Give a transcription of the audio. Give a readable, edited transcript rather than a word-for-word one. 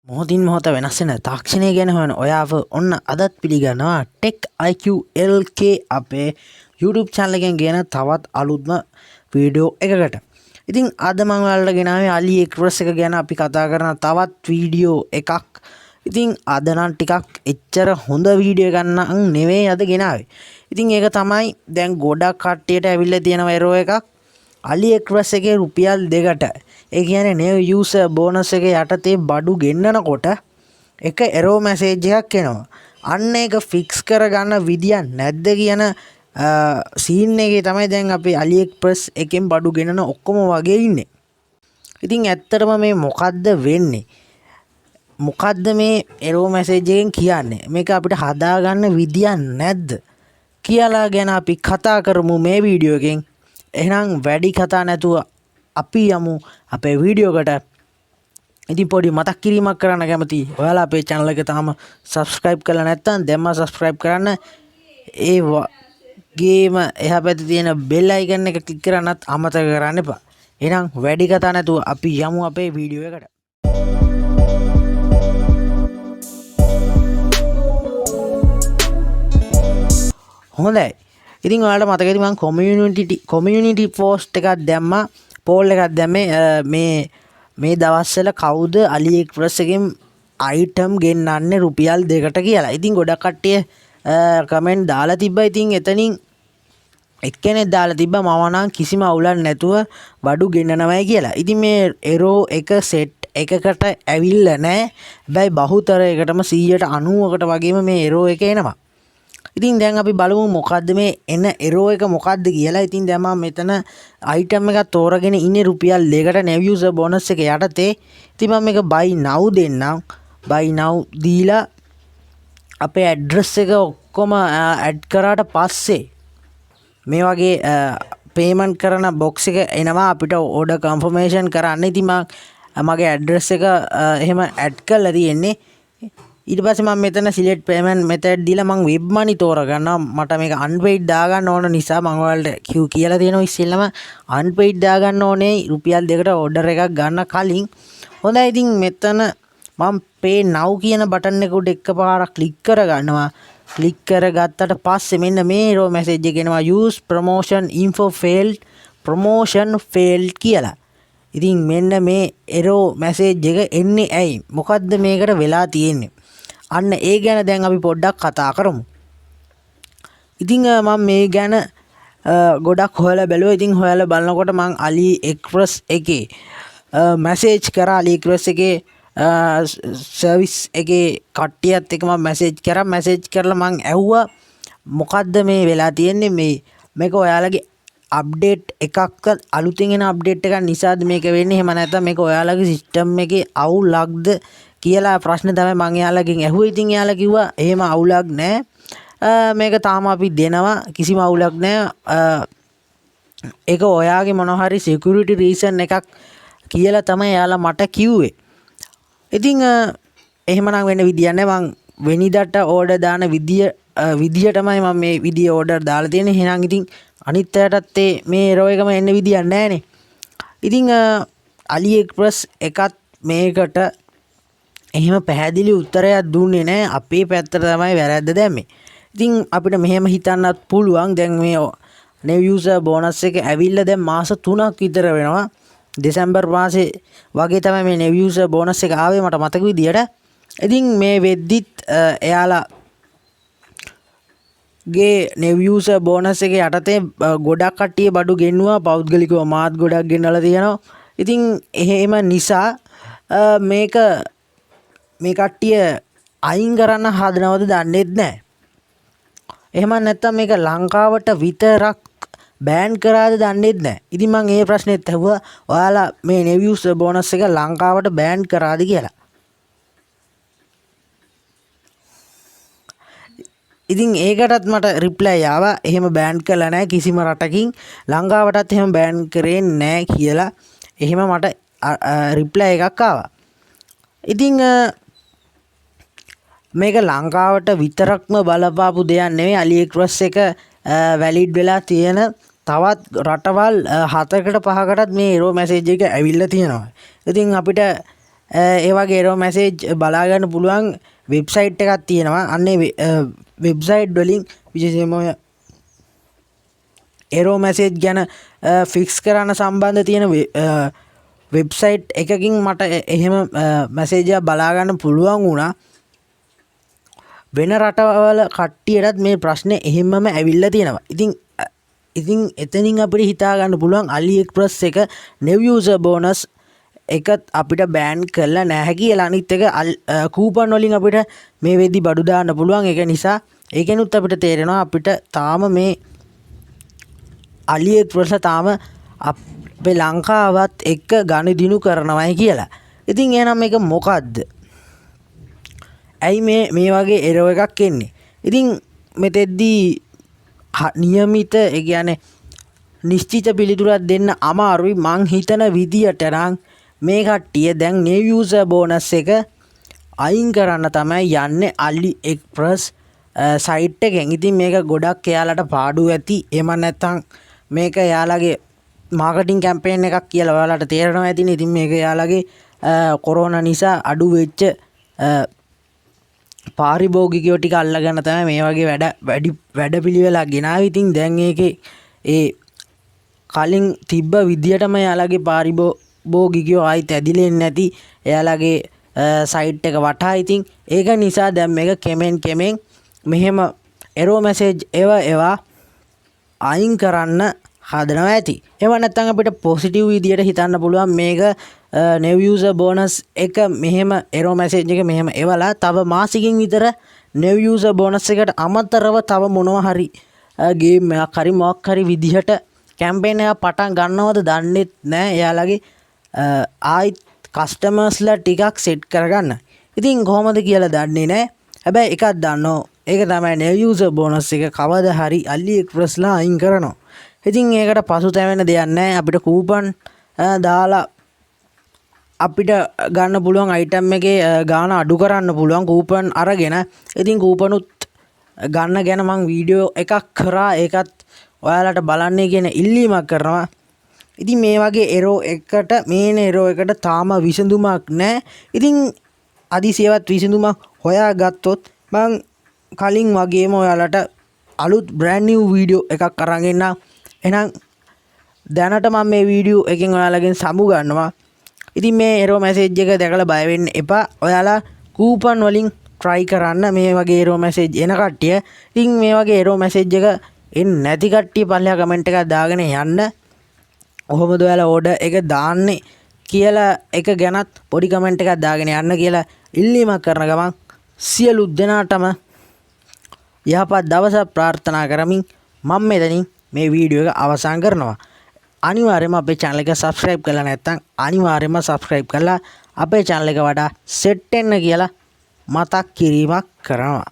මොහොතින් මොහොත වෙනස් වෙන තාක්ෂණය ගැන හොයන ඔයාව ඔන්න අදත් පිළිගන්නවා TechiQ LK අපේ YouTube channel එකෙන් ගෙන තවත් අලුත්ම වීඩියෝ එකකට. ඉතින් අද මම ඔයාලට ගෙනාවේ Aliexpress එක ගැන අපි කතා කරන තවත් වීඩියෝ එකක්. ඉතින් අද නම් ටිකක් එච්චර හොඳ වීඩියෝ එකක් නම් නෙවෙයි අද ගෙනාවේ. ඉතින් ඒක තමයි දැන් ගොඩක් කට්ටියට ඇවිල්ලා තියෙන එරෝ එකක් Aliexpress එකේ රුපියල් 2ට. ඒ කියන්නේ new user bonus එකේ යටතේ බඩු ගෙන්නනකොට එක error message එකක් එනවා. අන්න ඒක fix කරගන්න විදියක් නැද්ද කියන scene එකේ තමයි දැන් අපි Aliexpress එකෙන් බඩු ගෙනන ඔක්කොම වගේ ඉන්නේ. ඉතින් ඇත්තටම මේ මොකද්ද වෙන්නේ? මොකද්ද මේ error message එකෙන් කියන්නේ? මේක අපිට හදාගන්න විදියක් නැද්ද කියලා ගැන අපි කතා කරමු මේ වීඩියෝ එකෙන්. එහෙනම් වැඩි කතා නැතුව අපි යමු අපේ වීඩියෝ එකට. ඉතින් පොඩි මතක් කිරීමක් කරන්න කැමතියි. ඔයාලා අපේ channel එක තාම subscribe කරලා නැත්නම් දැන්ම subscribe කරන්න. ඒ වගේම එහා පැත්තේ තියෙන bell icon එක click කරන්නත් අමතක කරන්න එපා. එහෙනම් වැඩි කතා නැතුව අපි යමු අපේ වීඩියෝ එකට. හොඳයි. ඉතින් ඔයාලට මතකයි මම community post එකක් දැම්මා. poll එකක් දැම්මේ මේ දවස්වල කවුද Aliexpress එකෙන් item ගෙන්නන්නේ රුපියල් 2ට කියලා. ඉතින් ගොඩක් කට්ටිය කමෙන්ට් දාලා තිබ්බා. ඉතින් එතනින් එක්කෙනෙක් දාලා තිබ්බා මම නම් කිසිම අවුලක් නැතුව බඩු ගෙන්නනවයි කියලා. ඉතින් මේ error එක set එකකට ඇවිල්ලා නැහැ. හැබැයි බහුතරයකටම 190කට වගේම මේ error එක එනවා. ඉතින් දැන් අපි බලමු මොකද්ද මේ එන error එක මොකද්ද කියලා. ඉතින් දැන් මම මෙතන item එකක් තෝරගෙන ඉන්නේ රුපියල් 2කට new user bonus එක යටතේ. ඉතින් මම මේක buy now දෙන්නම්. buy now දීලා අපේ address එක ඔක්කොම add කරාට පස්සේ මේ වගේ payment කරන box එක එනවා අපිට order confirmation කරන්න. ඉතින් මගේ address එක එහෙම add කරලා තියෙන්නේ. ඊට පස්සේ මම මෙතන select payment method දීලා මම web money තෝරගන්නවා. මට මේක unpaid දාගන්න ඕන නිසා මම ඔයාලට කියලා තියෙනවා ඉස්සෙල්ලම unpaid දාගන්න ඕනේ රුපියල් 2කට order එකක් ගන්න කලින්. හොඳයි. ඉතින් මෙතන මම pay now කියන බටන් එක උඩ එකපාරක් click කරගන්නවා. click කරගත්තට පස්සේ මෙන්න මේ error message එක එනවා use promotion info failed promotion failed කියලා. ඉතින් මෙන්න මේ error message එක එන්නේ ඇයි? මොකද්ද මේකට වෙලා තියෙන්නේ? අන්න ඒ ගැන දැන් අපි පොඩ්ඩක් කතා කරමු. ඉතින් මම මේ ගැන ගොඩක් හොයලා බැලුවා. ඉතින් හොයලා බලනකොට මම Aliexpress එකේ මැසේජ් කරා. Aliexpress එකේ සර්විස් එකේ කට්ටියත් එක්ක මම මැසේජ් කරා. මැසේජ් කරලා මම ඇහුවා මොකද්ද මේ වෙලා තියෙන්නේ? මේක ඔයාලගේ අප්ඩේට් එකක් අලුතින් එන අප්ඩේට් එකක් නිසාද මේක වෙන්නේ? එහෙම නැත්නම් මේක ඔයාලගේ සිස්ටම් එකේ අවුලක්ද කියලා ප්‍රශ්න තමයි මම එයාලගෙන් ඇහුවා. ඉතින් එයාලා කිව්වා එහෙම අවුලක් නැහැ. මේක තාම අපි දෙනවා. කිසිම අවුලක් නැහැ. ඒක ඔයාගේ මොන හරි security reason එකක් කියලා තමයි එයාලා මට කිව්වේ. ඉතින් එහෙමනම් වෙන්න විදියක් නැහැ. මම වෙනිදාට order දාන විදියටමයි මම මේ විදිය order දාලා තියෙන්නේ. එහෙනම් ඉතින් අනිත් අයටත් මේ error එකම එන්න විදියක් නැහැනේ. ඉතින් Aliexpress එකත් මේකට එහෙම පැහැදිලි උත්තරයක් දුන්නේ නැහැ. අපේ පැත්තට තමයි වැරද්ද දැම්මේ. ඉතින් අපිට මෙහෙම හිතන්නත් පුළුවන්. දැන් මේ new user bonus එක ඇවිල්ලා දැන් මාස 3ක් විතර වෙනවා. දෙසැම්බර් මාසේ වගේ තමයි මේ new user bonus එක ආවේ මට මතක විදියට. ඉතින් මේ වෙද්දිත් එයාලා ගේ new user bonus එක යටතේ ගොඩක් කට්ටිය බඩු ගෙන්නුවා. පෞද්ගලිකව මාත් ගොඩක් ගෙන්නලා තියෙනවා. ඉතින් එහෙම නිසා මේ කට්ටිය අයින් කරන්න හදනවද දන්නේත් නැහැ. එහෙම නැත්නම් මේක ලංකාවට විතරක් බෑන් කරාද දන්නේත් නැහැ. ඉතින් මම මේ ප්‍රශ්නෙත් අහුවා ඔයාලා මේ new user bonus එක ලංකාවට බෑන් කරාද කියලා. ඉතින් ඒකටත් මට reply ආවා එහෙම බෑන් කළා නැහැ කිසිම රටකින්. ලංකාවටත් එහෙම බෑන් කරේ නැහැ කියලා එහෙම මට reply එකක් ආවා. ඉතින් මේක ලංකාවට විතරක්ම බලපාපු දෙයක් නෙවෙයි. Aliexpress එක වැලිඩ් වෙලා තියෙන තවත් රටවල් 4කට 5කටත් මේ error message එක ඇවිල්ලා තියෙනවා. ඉතින් අපිට ඒ වගේ error message බලා ගන්න පුළුවන් වෙබ්සයිට් එකක් තියෙනවා. අන්නේ වෙබ්සයිට් වලින් විශේෂයෙන්ම error message ගැන ෆික්ස් කරන්න සම්බන්ධ තියෙන වෙබ්සයිට් එකකින් මට එහෙම මැසේජ් එකක් බලා ගන්න පුළුවන් වුණා. වෙන රටවල කට්ටියටත් මේ ප්‍රශ්නේ එහෙමම ඇවිල්ලා තියෙනවා. ඉතින් එතනින් අපිට හිතා ගන්න පුළුවන් AliExpress එක new user bonus එකත් අපිට බෑන් කරලා නැහැ කියලා. අනිත් එක කූපන් වලින් අපිට මේ වෙද්දි බඩු දාන්න පුළුවන්. ඒක නිසා ඒකෙනුත් අපිට තේරෙනවා අපිට තාම මේ AliExpress තාම අපේ ලංකාවත් එක්ක ගනුදෙනු කරනවායි කියලා. ඉතින් එහෙනම් මේක මොකද්ද? ඇයි මේ වගේ error එකක් එන්නේ? ඉතින් මෙතෙද්දී නියමිත ඒ කියන්නේ නිශ්චිත පිළිතුරක් දෙන්න අමාරුයි. මං හිතන විදියට නම් මේ කට්ටිය දැන් new user bonus එක අයින් කරන්න තමයි යන්නේ AliExpress සයිට් එකෙන්. ඉතින් මේක ගොඩක් එයාලට පාඩු ඇති. එහෙම නැත්නම් මේක එයාලගේ මාකටිං කැම්පේන් එකක් කියලා ඔයාලට තේරෙනවා ඇතිනේ. ඉතින් මේක එයාලගේ කොරෝනා නිසා අඩු වෙච්ච පාරිභෝගිකයෝ ටික අල්ලගෙන තමයි මේ වගේ වැඩපිළිවෙලක් ගෙනාවේ. ඉතින් දැන් ඒකේ ඒ කලින් තිබ්බ විදියටම එයාලගේ පාරිභෝගිකයෝ ආයිත් ඇදිලෙන්නේ නැති එයාලගේ සයිට් එක වටා. ඉතින් ඒක නිසා දැන් මේක කෙමෙන් මෙහෙම error message ඒවා අයින් කරන්න හදනවා ඇති. එහෙම නැත්නම් අපිට පොසිටිව් විදියට හිතන්න පුළුවන් මේක new user bonus එක මෙහෙම error message එක මෙහෙම එවලා තව මාසෙකින් විතර new user bonus එකට අමතරව තව මොනවා හරි ගේම් එකක් හරි මොකක් හරි විදිහට කැම්පේන් එකක් පටන් ගන්නවද දන්නෙත් නැහැ. එයාලගේ ආයිත් කස්ටමර්ස්ලා ටිකක් සෙට් කරගන්න. ඉතින් කොහොමද කියලා දන්නේ නැහැ. හැබැයි එකක් දන්නවා. ඒක තමයි new user bonus එක කවදා හරි AliExpressලා අයින් කරනවා. ඉතින් ඒකට පසුතැවෙන්න දෙයක් නැහැ. අපිට කූපන් දාලා අපිට ගන්න පුළුවන් අයිටම් එකේ ගාණ අඩු කරන්න පුළුවන් කූපන් අරගෙන. ඉතින් කූපනුත් ගන්න ගැන මම වීඩියෝ එකක් කරා. ඒකත් ඔයාලට බලන්නේ කියන ඉල්ලීමක් කරනවා. ඉතින් මේ වගේ error එකට තාම විසඳුමක් නැහැ. ඉතින් අදිසියවත් විසඳුමක් හොයාගත්තොත් මම කලින් වගේම ඔයාලට අලුත් brand new වීඩියෝ එකක් අරන් එන්නම්. එහෙනම් දැනට මම මේ වීඩියෝ එකෙන් ඔයාලගෙන් සමු ගන්නවා. ඉතින් මේ error message එක දැකලා බය වෙන්න එපා. ඔයාලා කූපන් වලින් try කරන්න මේ වගේ error message එන කට්ටිය. ඉතින් මේ වගේ error message එක එන්නේ නැති කට්ටිය පල්ලෙහා කමෙන්ට් එකක් දාගෙන යන්න. කොහොමද ඔයාලා order එක දාන්නේ කියලා එක ගැනත් පොඩි කමෙන්ට් එකක් දාගෙන යන්න කියලා ඉල්ලීමක් කරන ගමන් සියලු දෙනාටම යහපත් දවසක් ප්‍රාර්ථනා කරමින් මම මෙතනින් මේ වීඩියෝ එක අවසන් කරනවා. අනිවාර්යයෙන්ම අපේ channel එක subscribe කරලා නැත්නම් අනිවාර්යයෙන්ම subscribe කරලා අපේ channel එක වඩා set වෙන්න කියලා මතක් කිරීමක් කරනවා.